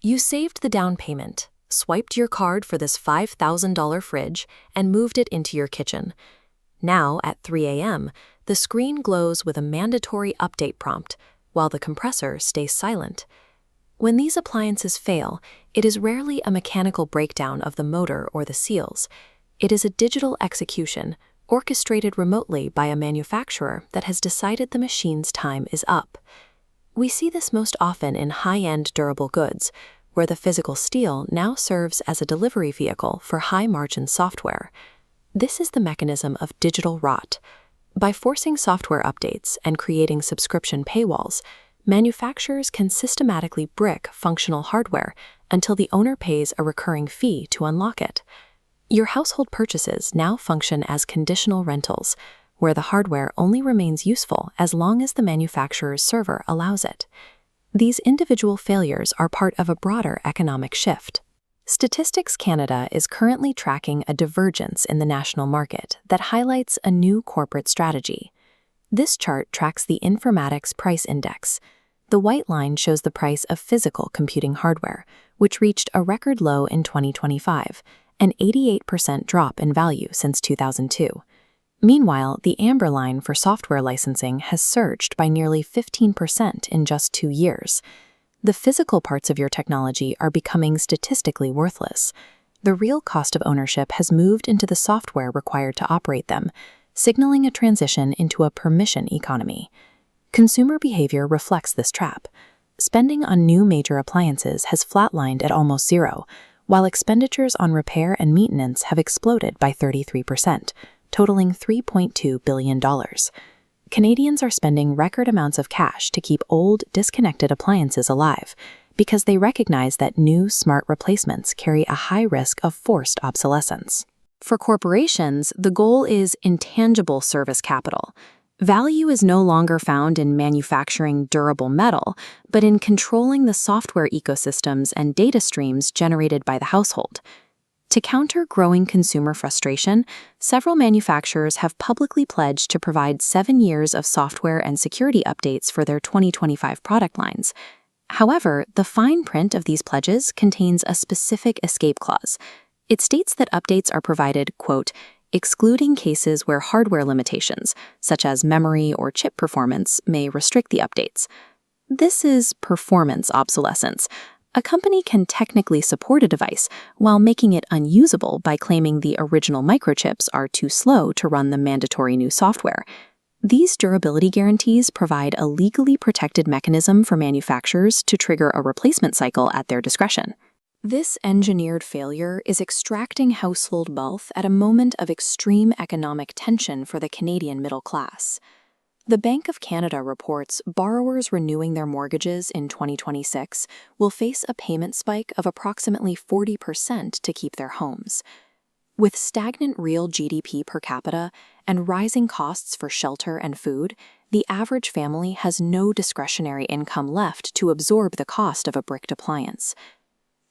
You saved the down payment, swiped your card for this $5,000 fridge, and moved it into your kitchen. Now, at 3 a.m., the screen glows with a mandatory update prompt, while the compressor stays silent. When these appliances fail, it is rarely a mechanical breakdown of the motor or the seals. It is a digital execution, orchestrated remotely by a manufacturer that has decided the machine's time is up. We see this most often in high-end durable goods, where the physical steel now serves as a delivery vehicle for high-margin software. This is the mechanism of digital rot. By forcing software updates and creating subscription paywalls, manufacturers can systematically brick functional hardware until the owner pays a recurring fee to unlock it. Your household purchases now function as conditional rentals, where the hardware only remains useful as long as the manufacturer's server allows it. These individual failures are part of a broader economic shift. Statistics Canada is currently tracking a divergence in the national market that highlights a new corporate strategy. This chart tracks the Informatics Price Index. The white line shows the price of physical computing hardware, which reached a record low in 2025, an 88% drop in value since 2002. Meanwhile, the amber line for software licensing has surged by nearly 15% in just 2 years. The physical parts of your technology are becoming statistically worthless. The real cost of ownership has moved into the software required to operate them, signaling a transition into a permission economy. Consumer behavior reflects this trap. Spending on new major appliances has flatlined at almost zero, while expenditures on repair and maintenance have exploded by 33%, totaling $3.2 billion. Canadians are spending record amounts of cash to keep old, disconnected appliances alive because they recognize that new, smart replacements carry a high risk of forced obsolescence. For corporations, the goal is intangible service capital. Value is no longer found in manufacturing durable metal, but in controlling the software ecosystems and data streams generated by the household. To counter growing consumer frustration, several manufacturers have publicly pledged to provide 7 years of software and security updates for their 2025 product lines. However, the fine print of these pledges contains a specific escape clause. It states that updates are provided, quote, excluding cases where hardware limitations, such as memory or chip performance, may restrict the updates. This is performance obsolescence. A company can technically support a device while making it unusable by claiming the original microchips are too slow to run the mandatory new software. These durability guarantees provide a legally protected mechanism for manufacturers to trigger a replacement cycle at their discretion. This engineered failure is extracting household wealth at a moment of extreme economic tension for the Canadian middle class. The Bank of Canada reports borrowers renewing their mortgages in 2026 will face a payment spike of approximately 40% to keep their homes. With stagnant real GDP per capita and rising costs for shelter and food, the average family has no discretionary income left to absorb the cost of a bricked appliance.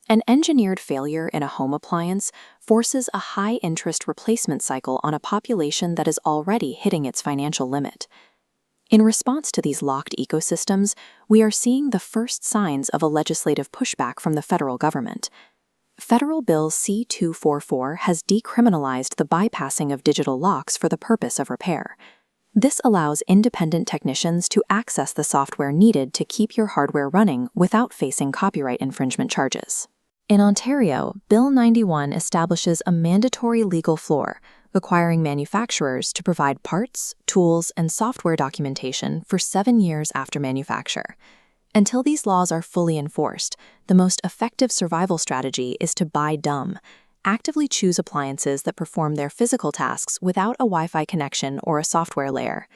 An engineered failure in a home appliance forces a high-interest replacement cycle on a population that is already hitting its financial limit. In response to these locked ecosystems, we are seeing the first signs of a legislative pushback from the federal government. Federal Bill C-244 has decriminalized the bypassing of digital locks for the purpose of repair. This allows independent technicians to access the software needed to keep your hardware running without facing copyright infringement charges. In Ontario, Bill 91 establishes a mandatory legal floor, requiring manufacturers to provide parts, tools, and software documentation for 7 years after manufacture. Until these laws are fully enforced, the most effective survival strategy is to buy dumb. Actively choose appliances that perform their physical tasks without a Wi-Fi connection or a software layer.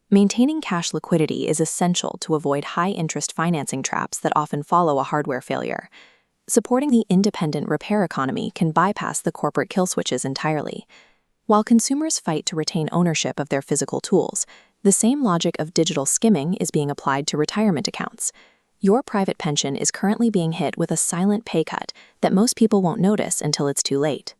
Maintaining cash liquidity is essential to avoid high-interest financing traps that often follow a hardware failure. Supporting the independent repair economy can bypass the corporate kill switches entirely. While consumers fight to retain ownership of their physical tools, the same logic of digital skimming is being applied to retirement accounts. Your private pension is currently being hit with a silent pay cut that most people won't notice until it's too late.